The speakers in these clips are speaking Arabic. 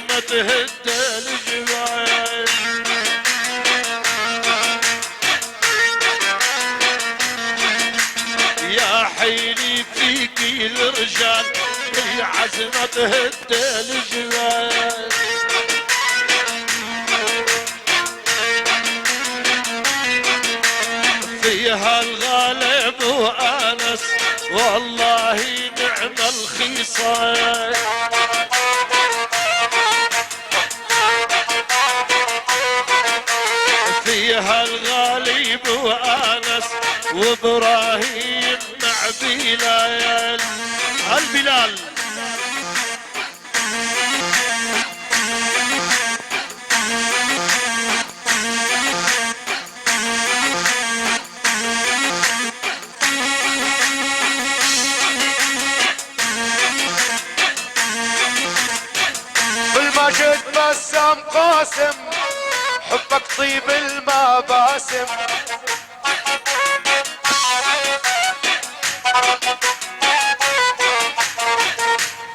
عزمة تهد الجبال. يا حيلي فيك الرجال في عزمة تهد الجبال. فيها الغالب وانس والله نعم الخصال. فيها الغالب وانس وابراهيم مع بلال. البلال بالمجد بسام قاسم حبك طيب المباسم.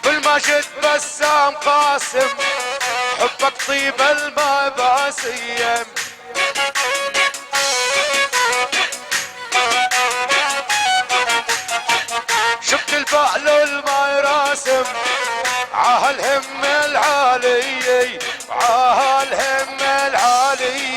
بالمجد بسام قاسم حبك طيب المباسم. شفت الفعل المراسم عالهم العالي عالهم العالي.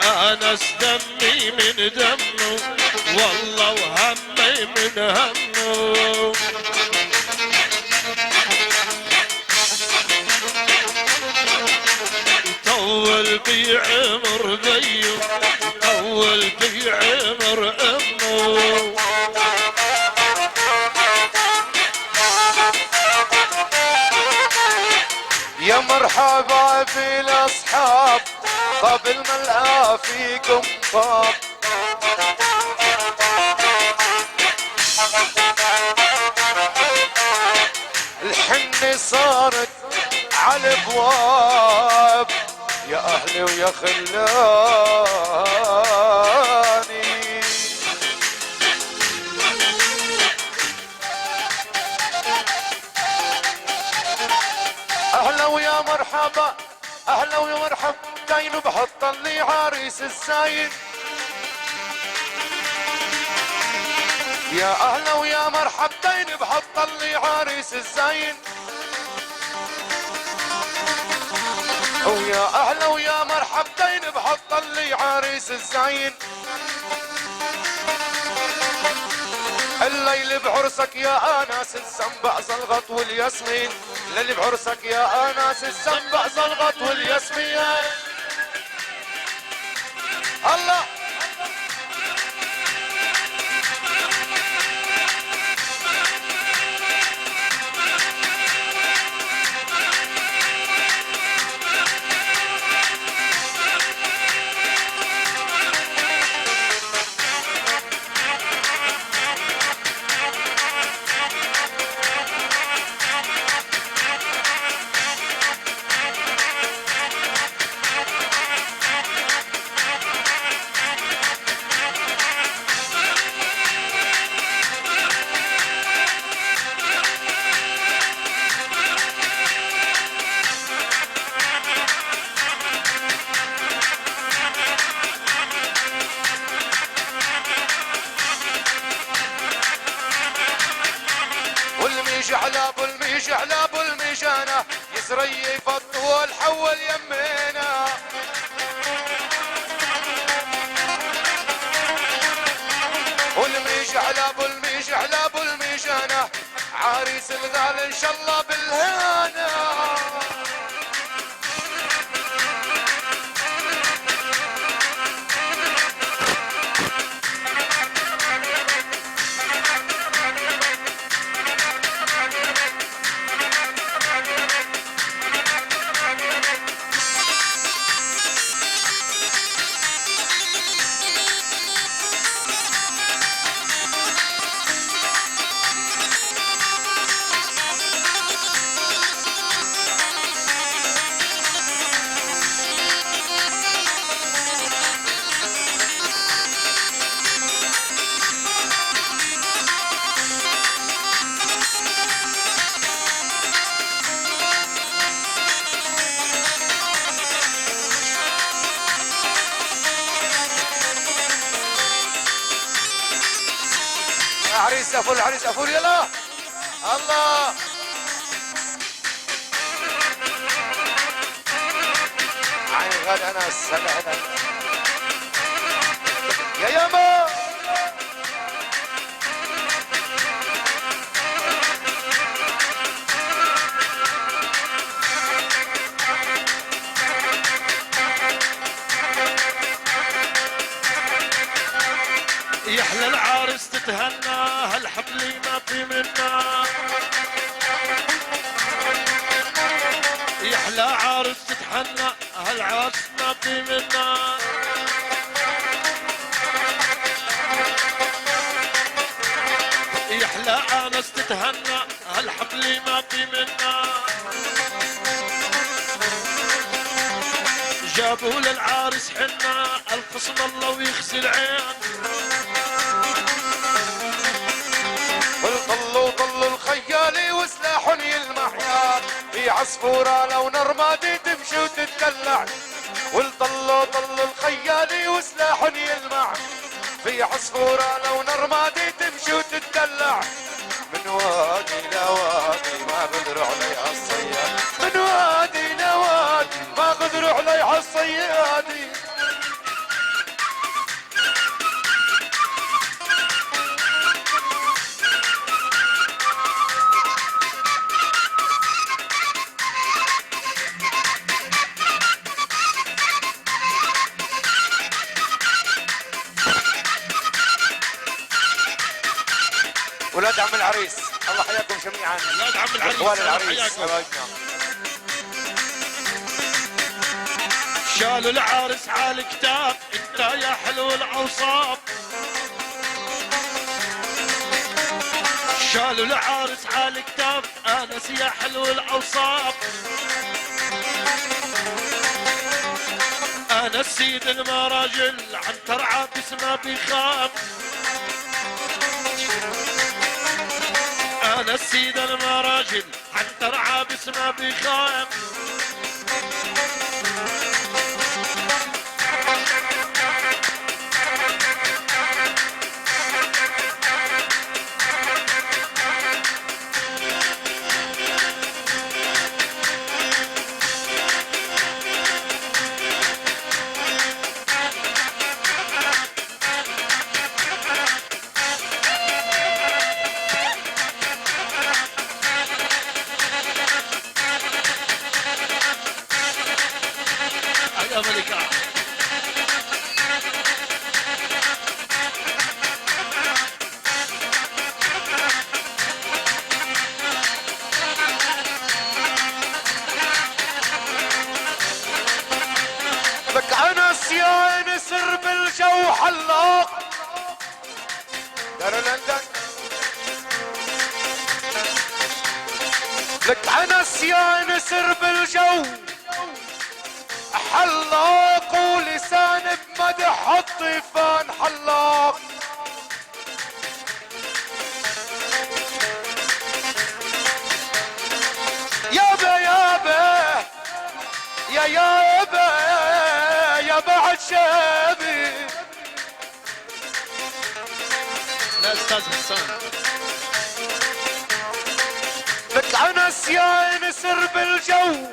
انس دمي من دمه والله وهمي من همه. طول بعمر ذيه طول بعمر امه. يا مرحبا بالاصحاب قبل ما القى فيكم طاب. الحنة صارت على الابواب يا اهلي ويا خلاني. اهلا ويا مرحبا اهلا ويا مرحبا داين بحط لي عريس الزاين. يا اهلا ويا مرحبا داين بحط لي عريس الزاين. ويا اهلا ويا مرحبا داين بحط لي عريس الزاين. الليل بعرسك يا اناس السنبع زلغط والياسمين. الليل بعرسك يا اناس السنبع زلغط والياسمين. الله الميشعلة ابو الميشعلة ابو الميشانة يسريف الطول حول يمينا والميشعلة ابو الميشعلة ابو الميشانة عريس الغالي ان شاء الله بالهنا عريس افول عريس افول يلا الله عين غد انا السلام يا يما يحلى العارس تتهنى هالحفل ما في منا يحلى عارس تتهنى هالعرس ما في منا يحلى انس تتهنى هالحفل ما في منا جابوا للعارس حنا الخصم الله ويخزي العين طلوا الخيالي وسلاح يلمح يا في عصفورة لو نرمادي تمشي وتتدلع طلوا الخيالي وسلاح يلمع في عصفورة لو نرمادي تمشي وتتدلع من وادي لوادي ما قدروا عليها الصياد من وادي لوادي ما قدروا عليها الصيادي ولاد عم العريس الله حياكم جميعا ولاد عم العريس اخوان العريس حبايبنا شالوا العارس على الكتاب انت يا حلو الاوصاف شالوا العارس على الكتاب انس يا حلو الاوصاف انا السيد المراجل عن ترعى باسمه بيخاف انا السيد المراجل عن ترعى باسمه بيخاف يا ملكة لك انس يا نسر بالجو حلاق دار لندن لك انس يا نسر بالجو حلاق ولسان بمدح الطيفان حلاق يابا يابا يا يابا يا بعد شابي لا استاذ حسان لك عنس يا نسر بالجو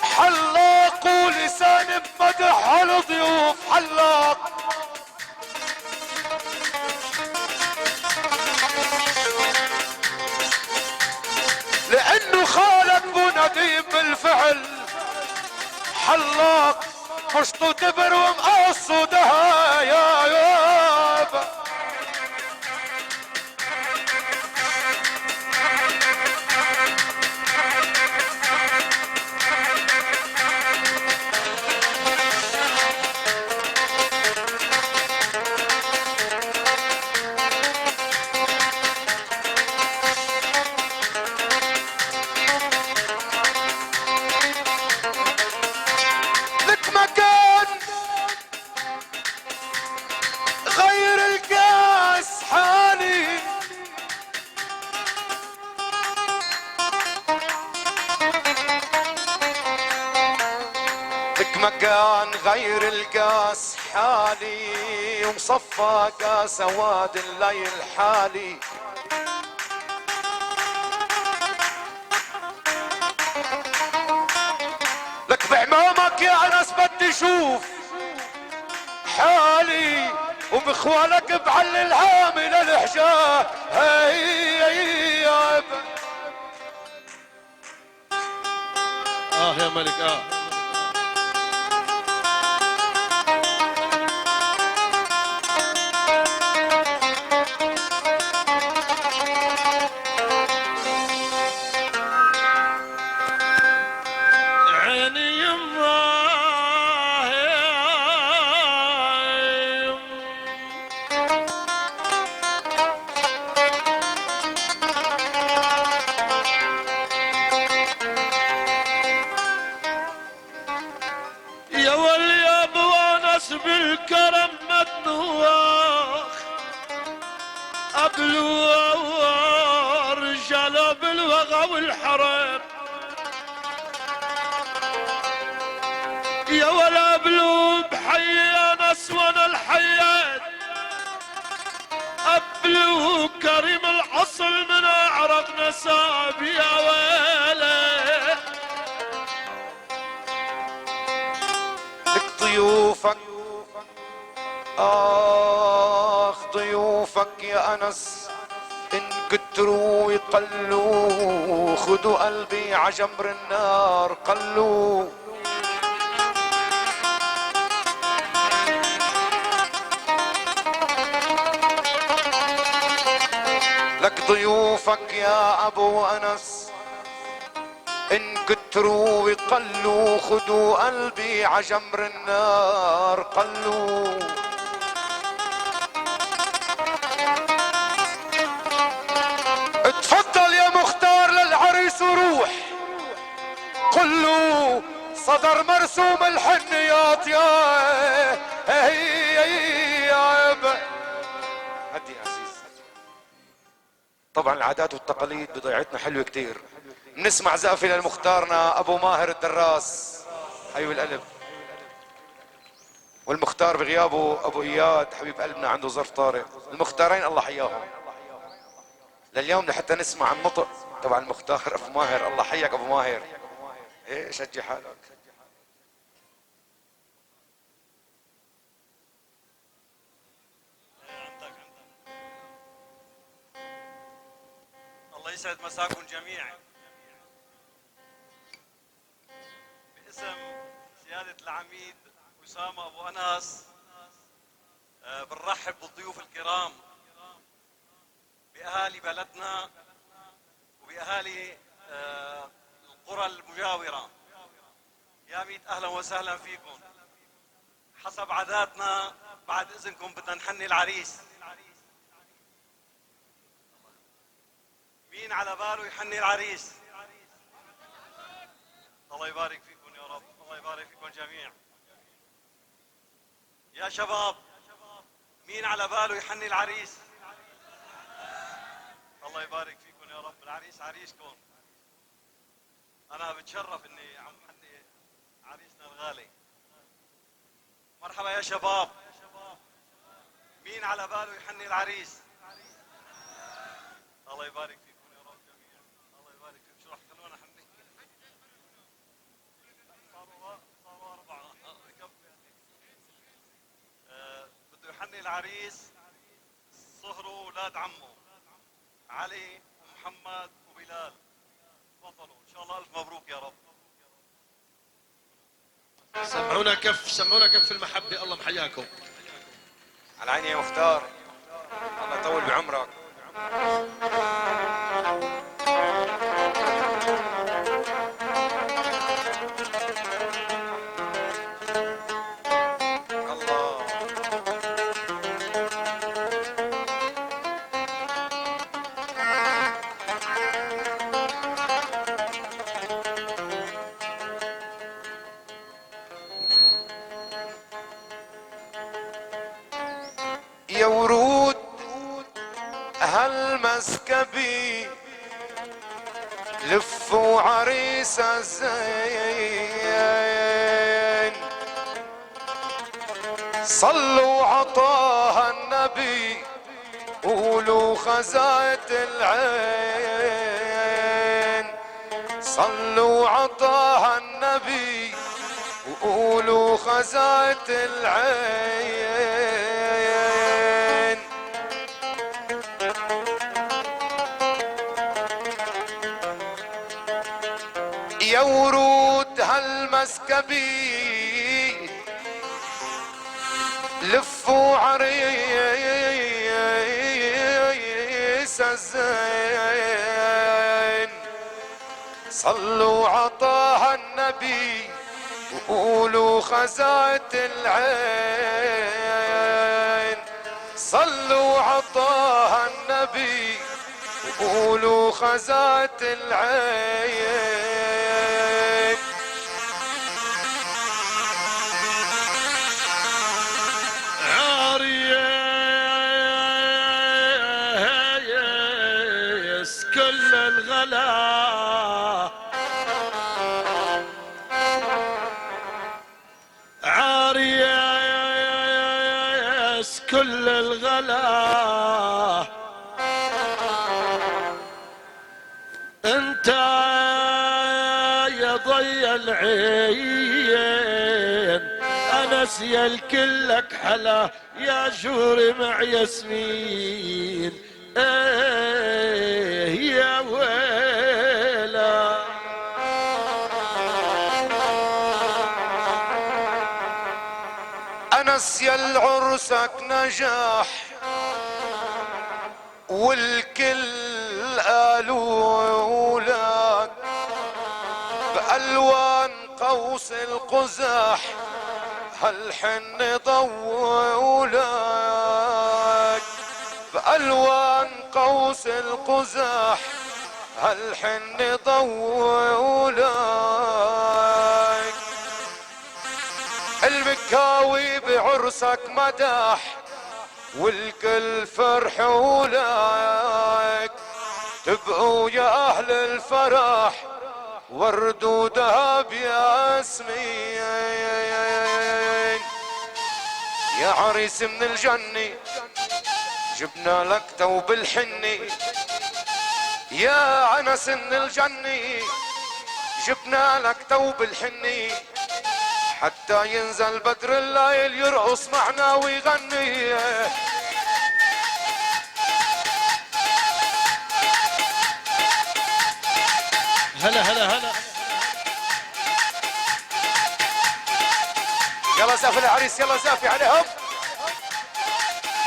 حلاق ولسان بمدح الضيوف حلاق. لانه خالك بو نديم بالفعل حلاق مشطو تبر ومقص ودها يا يابا. لك مكان غير الكاس حالي لك مكان غير الكاس حالي ومصفى كاس سواد الليل حالي. لك بعمامك يا انس بدي شوف حالي وبخوالك بعل الهامل الحجاه هي يا يا ملك عيني يما يا ولي يا ابو انس بالكرم مدنوخ ابلو رجال بالوغى والحرم يا ولا ابلو بحي انس وانا الحيات ابلو كريم الاصل من اعرب نساب يا ويلي. لك ضيوفك ضيوفك يا انس ان كتروا يقلوا خذوا قلبي عجمر النار قلوا. لك ضيوفك يا ابو انس ان كتروا يقلوا خذوا قلبي عجمر النار قلوا. اتفضل يا مختار للعريس وروح قل له صدر مرسوم الحنيات يا هدي يا عزيز. طبعا العادات والتقاليد بضيعتنا حلوة كتير. بنسمع زقفة للمختارنا ابو ماهر الدراس حبيب القلب، والمختار بغيابه ابو اياد حبيب قلبنا عنده ظرف طارئ. المختارين الله حياهم لليوم لحتى نسمع النطق تبع المختار ابو ماهر. الله حياك ابو ماهر. ايه شجي حالك. الله يسعد مساكم جميعا. باسم سيادة العميد أسامة أبو أنس بنرحب بالضيوف الكرام بأهالي بلدنا وبأهالي القرى المجاورة. يا ميت أهلا وسهلا فيكم. حسب عاداتنا بعد إذنكم بدنا نحني العريس. مين على باله يحني العريس؟ الله يبارك فيكم يا رب. الله يبارك فيكم جميعا. يا شباب مين على باله يحني العريس؟ الله يبارك فيكم يا رب. العريس عريسكم. انا بتشرف اني عم حني عريسنا الغالي. مرحبا يا شباب. مين على باله يحني العريس؟ الله يبارك فيكم يا رب جميعا. العريس صهروا اولاد عمه علي ومحمد وبلال. تفضلوا ان شاء الله الف مبروك يا رب. سمعونا كف المحبة. الله محياكم. على عيني يا مختار، الله يطول بعمرك. يا ورود هالمسكبي لفوا عريس الزين، صلوا عطاها النبي قولوا خزاية العين، صلوا عطاها النبي وقولوا خزاية العين. يا ورود هالمسكبي لفوا عريس الزين، صلوا عطاها النبي وقولوا خزاية العين، صلوا عطاها النبي وقولوا خزاية العين. عريس كل الغلا، عريس كل الغلا، انت يا ضي العين انس يا الكلك حلا، يا جوري مع ياسمين ايه يا ويلا. انس يا العرسك نجاح والكل قالوا لك بألوان قوس القزح هالحن ضووا لك، بألوان قوس القزح هالحن ضووا لك. المكاوي بعرسك مدح والكل فرحوا لك، تبقوا يا أهل الفرح ورد وذهب ياسمين. يا عريس من الجنة جبنا لك ثوب الحنة، يا أنس من الجنة جبنا لك ثوب الحنة، حتى ينزل بدر الليل يرقص معنا ويغني. هلا هلا هلا. يلا زافي العريس، يلا زافي عليهم.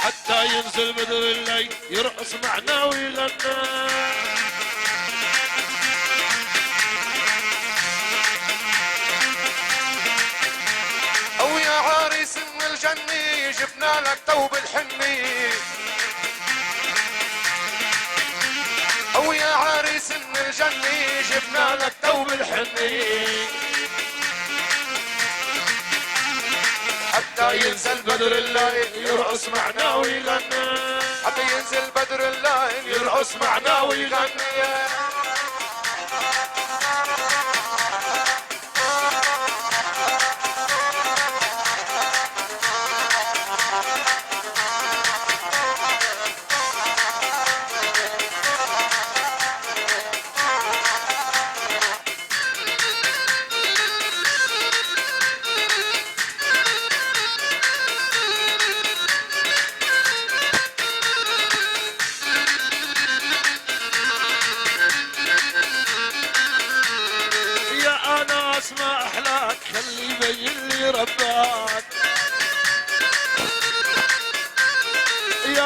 حتى ينزل بدر الليل يرقص معنا ويغني. او يا عريس من الجنة جبنا لك ثوب الحنة، او يا عريس من الجنة جبنا لك ثوب الحنة، حتى ينزل بدر الليل يرقص معنا ويغني، حتى ينزل بدر الليل يرقص معنا ويغني.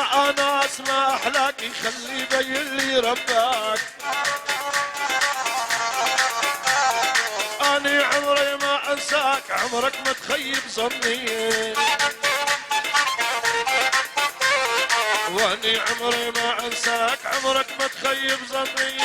يا اناس ما احلاك يخلي بين لي رباك. اني عمري ما انساك عمرك ما تخيب ظني، واني عمري ما انساك عمرك ما تخيب ظني.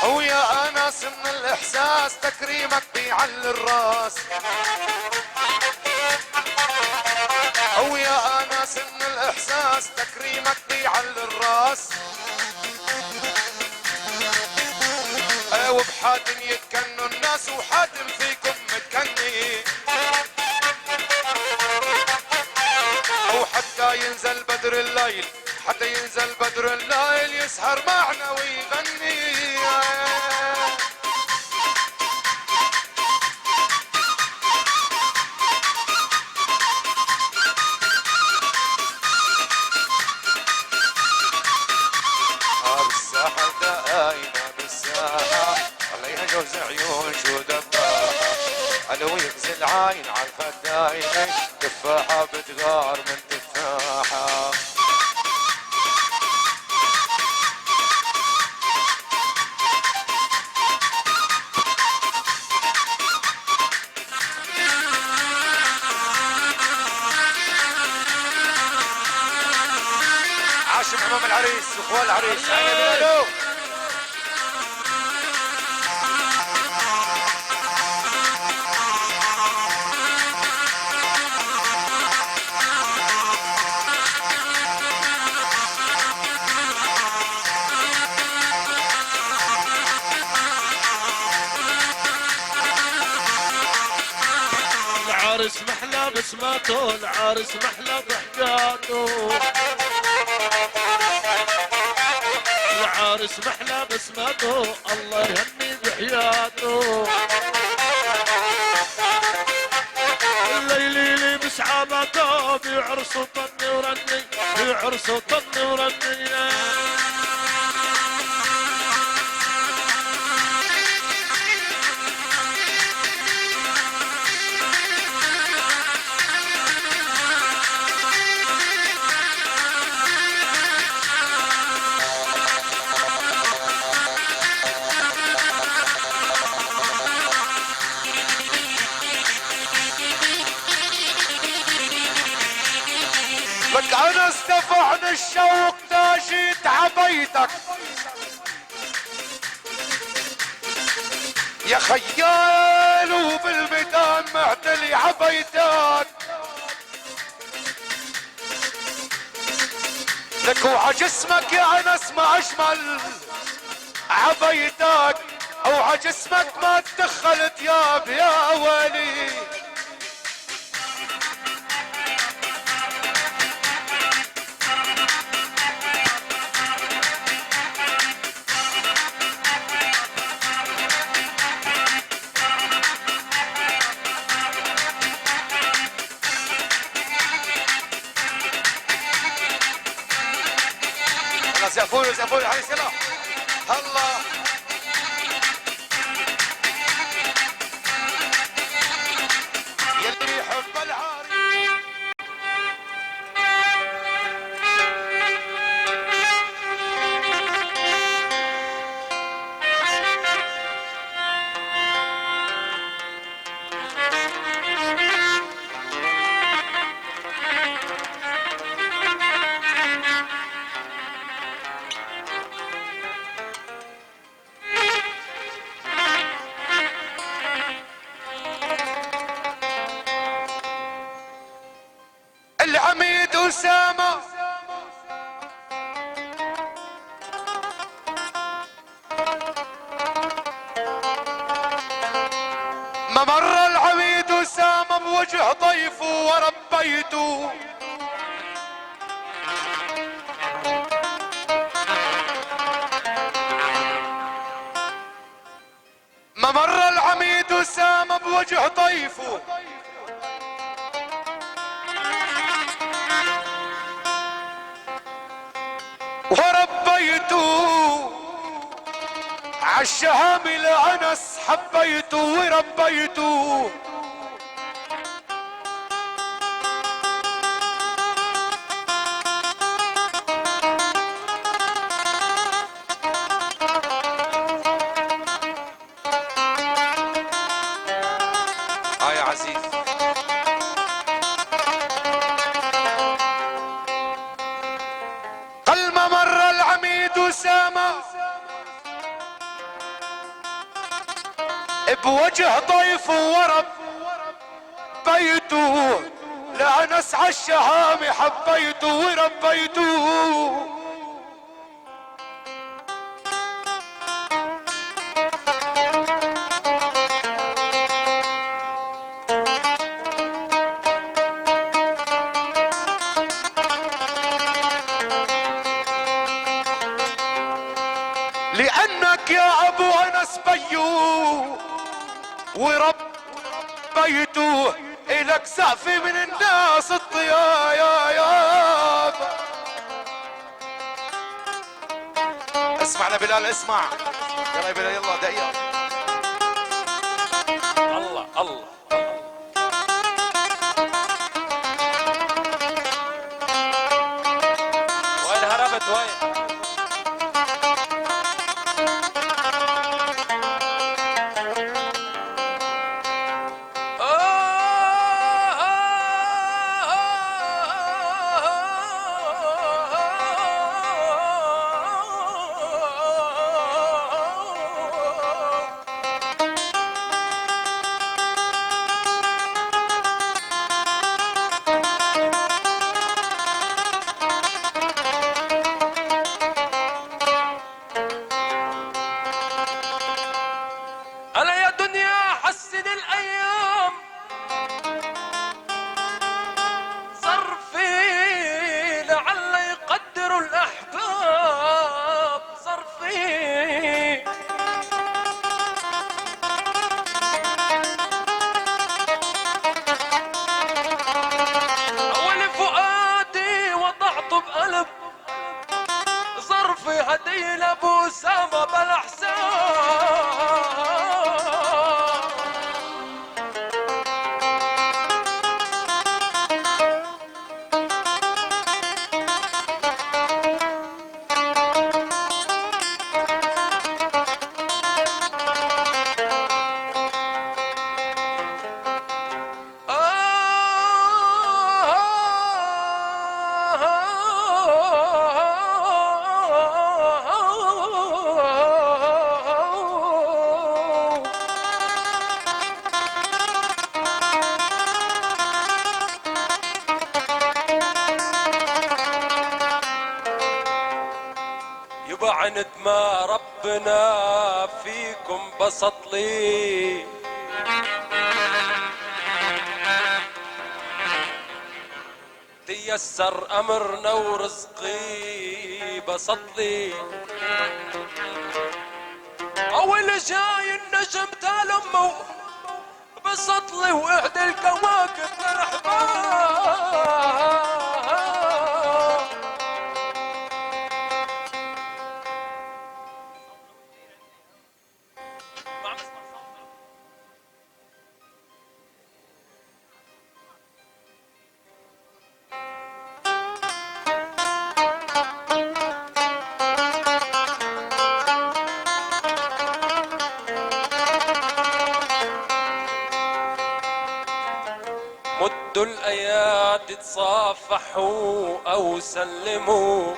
ويا اناس من الاحساس تكريمك بيعلي الراس. ويا اناس من الاحساس تكريمك بيعلي الراس. وبحاتم يتكنوا الناس وحاتم فيكم متكني. وحتى ينزل بدر الليل، حتى ينزل بدر الليل يسهر معنا ويغني. بالساحة دائما بالساحة عليها جوز عيون شو دباحة. علو يغزي العين عالخداينة تفاحة بتغار من تفاحة. عاشم امام العريس واخوان العريس. العرس محلى بسماته، العرس محلى ضحكاته، العرس محلى بسماته الله يهني بحياته. الليلي لي بسعابته بعرسه طني ورني، بعرسه طني ورني. لك انا استفعني الشوق تاجيت عبيتك يا خيال، وبالميدان معتلي عبيتك. لك وعجسمك يا انس ما اجمل عبيتك، وعجسمك ما تدخل ثياب يا ولي. زقفوا زقفوا العريس يلا. الله يلي يحب العريس. بوجه ضيف وربيته. ما مر العميد وسام بوجه ضيفه، وربيته عالشهام لعنس حبيته وربيته. يا عزيز قل ما مر العميد وسامة بوجه ضيف ورب بيته، لأنس عالشهام حبيته وربيته. لأنك يا أبو أنس بيو وربيته، إلك سقفي من الناس الضياء يا اسمعنا بلال، اسمع يلا يا بلال، يلا دقيقة. الله الله وين هربت وين؟ ألا يا دنيا حسن الأيام، صرفي لعل يقدر الأحباب، صرفي أول فؤادي وضعته بقلب، ظرفي هدي لأبو سامة بلا حساب. يبا عند ما ربنا فيكم بسط لي، تيسر امرنا ورزقي بسط لي. اول جاي النجم تال امه بسط لي، واحدى الكواكب للاحباب. مدوا الايادي تصافحوا او سلموا،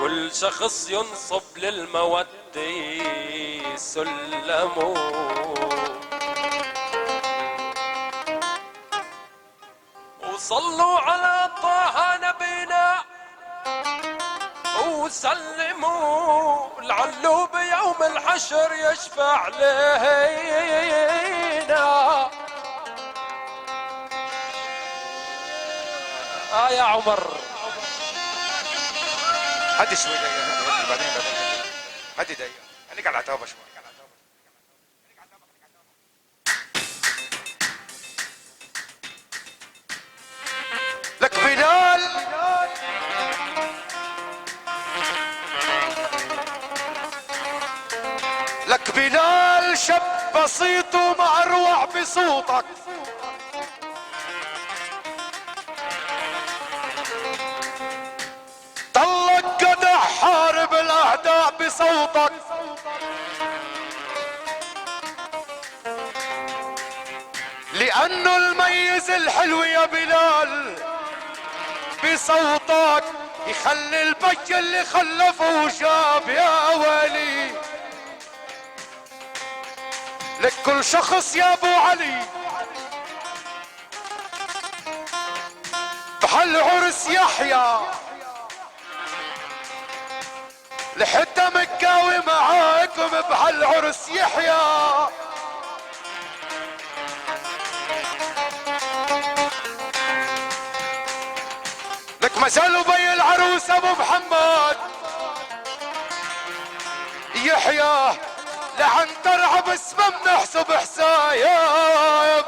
كل شخص ينصب للمودة سلموا. وصلوا على طه نبينا وسلموا لعلو بيوم الحشر يشفع لينا. يا عمر هدي شوي دقيقة، بعدين هدي دقيقة، خليك على العتابة شوي. لك بلال لك بلال شاب بسيط وما اروع بصوتك، طلق قدح حارب الاعداء بصوتك، لانه الميز الحلو يا بلال بصوتك يخلي البي اللي خلفه وشاب يا ولي. لكل شخص يا ابو علي بهالعرس يحيى، لحتى مكاوي معاكم بهالعرس يحيى. لك مسالوا بي العروس ابو محمد يحيى، لعن ترعب اسمه بنحسب حسايب.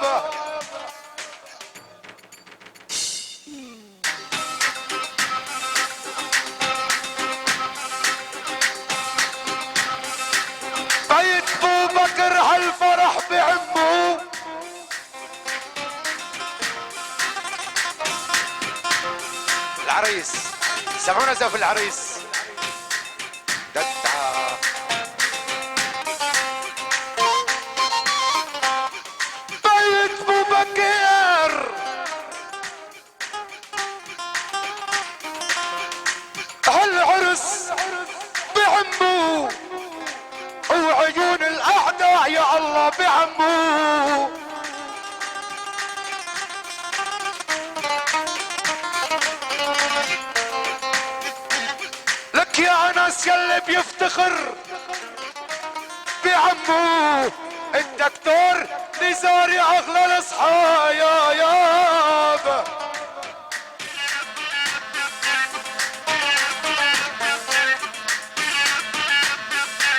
بيت ابو بكر هالفرح بعمه، العريس سمعونا زف العريس دتعة. بيت ابو بكر هالعرس بعمه، وعيون الاعداء يا الله بعمه. لك يا انس يلي بيفتخر بعمه الدكتور نزار يا اغلى الصحايب.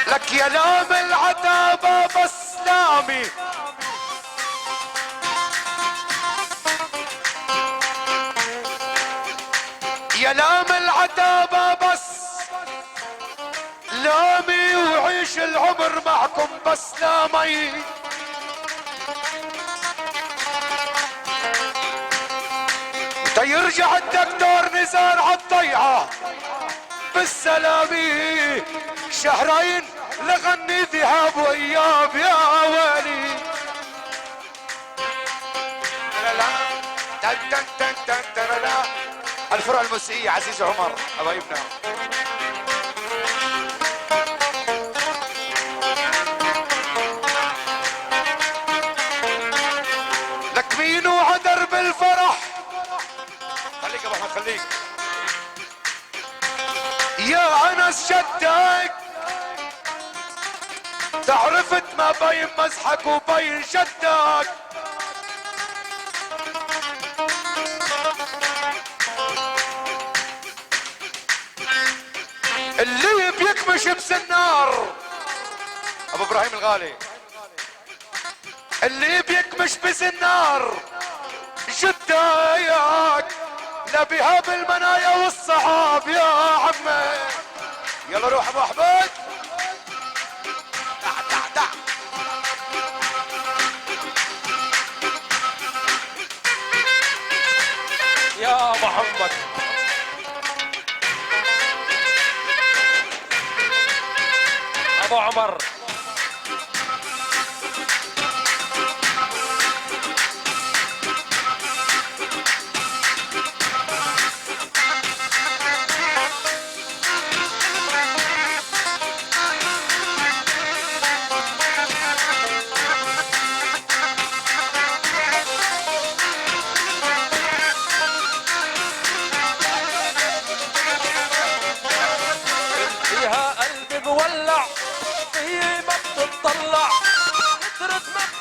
لك يا لام العتابة بسلامي، يا لام العتابة بس لامي، وعيش العمر معكم بسلامي. تيرجع الدكتور نزار عالضيعة بالسلامي، شهرين لغني ذهاب واياب يا ولي. لا لا تن تن تن تن تن لا. الفرقة الموسيقية عزيز عمر حبايبنا. لك مين وعدر بالفرح، خليك يا ابو احمد خليك يا انس شدك، تعرفت ما بين مزحك وبين شدك. اللي بيكمش بسنار ابو ابراهيم الغالي، اللي بيكمش بسنار جداياك، لا بهاب المنايا والصحاب يا عمي. يلا روح ابو احمد. دع دع دع. يا محمد ابو عمر.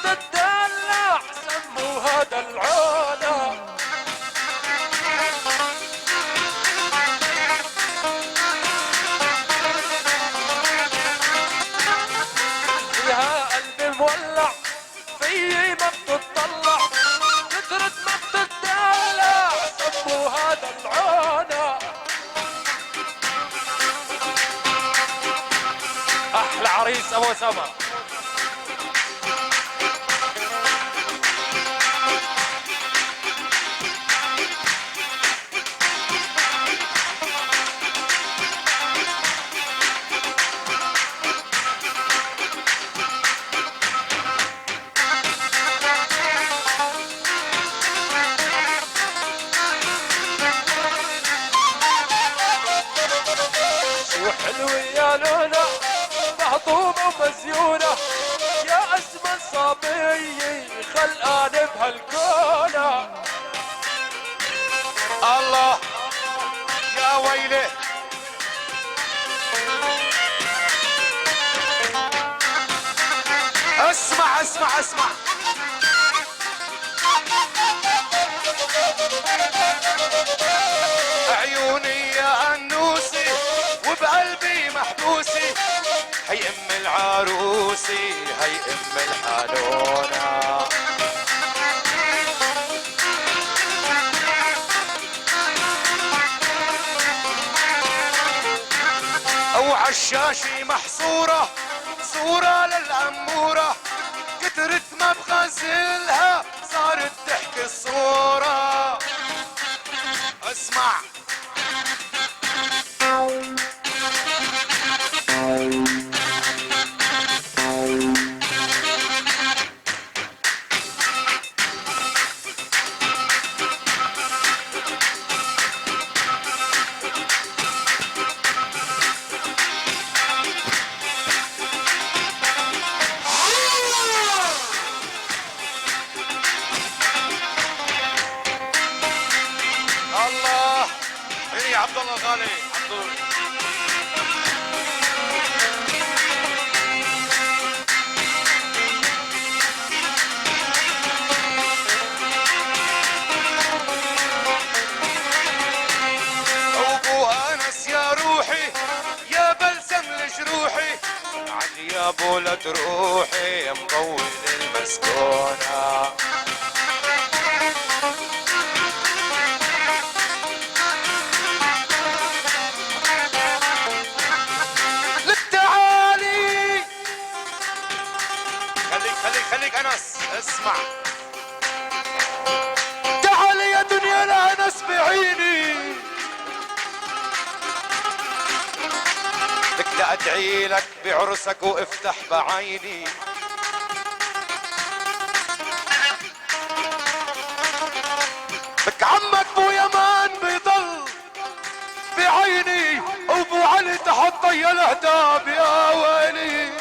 تدلع سموها دلعانة. فيها قلبي مولع فيي ما بتطلع كثرة ما بتدلع سموها دلعانة. احلى عريس ابو سما. وحلوة يا لولا مهضومة ومزيونة يا أجمل صبية خلقان بهالكونة. الله يا ويلي اسمع اسمع اسمع عيوني يا انوسي وبقلبي محبوسي هي ام العروسي هي ام الحنونة. او عالشاشة محصورة صورة للأمورة كترت ما بغزلها صارت تحكي الصورة. اسمع الله هني عبد الله الغالي عبد الله. ابو انس يا روحي يا بلسم لجروحي علي يا بولد روحي مطول المسكونه. للتعالي خليك انس اسمع تعال يا دنيا لانس بعيني لك لادعي لك بعرسك وافتح بعيني. لك عمك بو يمان بيضل بعيني وابو علي تحط يا الاهداب يا ويلي.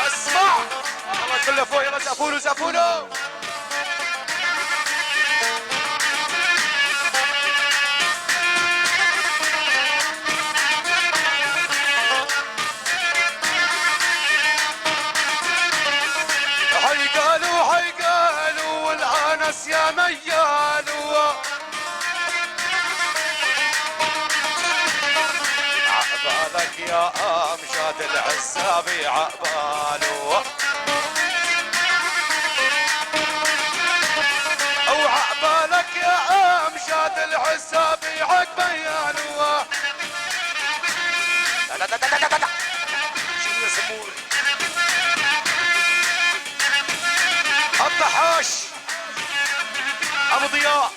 اسمع يلا كله فوق يلا زقفونوا زقفونوا. هي قالوا والانس يا ميالوا عقبالك يا امجاد العزابي عقبالو او عقبالك يا امجاد العزابي عقبالو. شو يسمون الطحاش ابو ضياء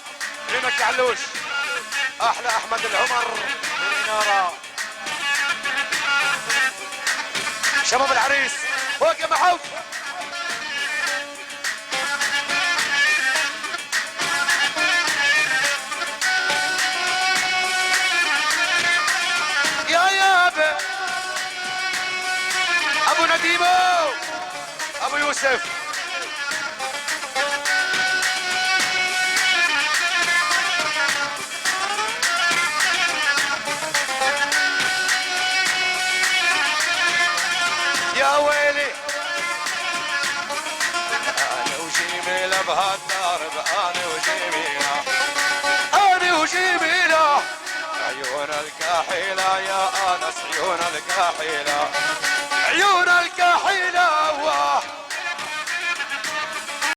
لينك يا علوش احلى احمد العمر بالاناره. شباب العريس فوق يا محوف. يا يابا ابو نديمو ابو يوسف يا ويلي انا وجميلة بهالدرب انا وجميلة انا وجميلة عيون الكحيلة يا انس عيون الكحيلة عيون الكحيلة